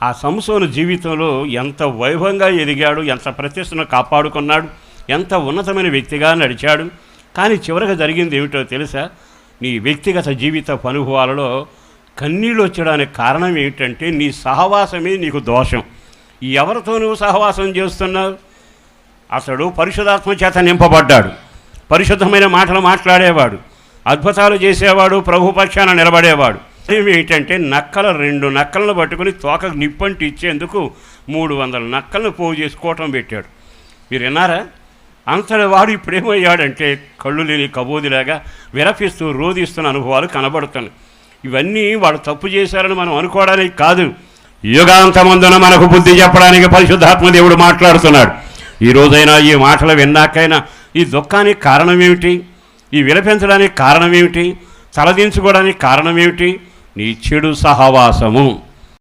ఆ సంసోను జీవితంలో ఎంత వైభవంగా ఎదిగాడు, ఎంత ప్రతిష్టను కాపాడుకున్నాడు, ఎంత ఉన్నతమైన వ్యక్తిగా నడిచాడు. కానీ చివరికి జరిగింది ఏమిటో తెలుసా? నీ వ్యక్తిగత జీవిత అనుభవాలలో కన్నీళ్ళు వచ్చడానికి కారణం ఏమిటంటే నీ సహవాసమే నీకు దోషం. ఎవరితో నువ్వు సహవాసం చేస్తున్నావు? అతడు పరిశుద్ధాత్మ చేత నింపబడ్డాడు, పరిశుద్ధమైన మాటలు మాట్లాడేవాడు, అద్భుతాలు చేసేవాడు, ప్రభు పక్షాన నిలబడేవాడు. ఏమిటంటే రెండు నక్కలను పట్టుకుని తోకకు నిప్పంటి ఇచ్చేందుకు 300 నక్కలను పోగు చేసుకోవటం పెట్టాడు. మీరు విన్నారా? అంతటి వాడు ఇప్పుడేమయ్యాడంటే కళ్ళు లేని కబోదిలాగా విరపిస్తూ రోధిస్తున్న అనుభవాలు కనబడుతున్నాయి. ఇవన్నీ వాడు తప్పు చేశారని మనం అనుకోవడానికి కాదు, యుగాంతమందున మనకు బుద్ధి చెప్పడానికి పరిశుద్ధాత్మ దేవుడు మాట్లాడుతున్నాడు. ఈ రోజైనా ఈ మాటలు విన్నాకైనా ఈ దుఃఖానికి కారణం ఏమిటి? ఈ విలపించడానికి కారణం ఏమిటి? తలదించుకోవడానికి కారణం ఏమిటి? నీ చెడు సహవాసము.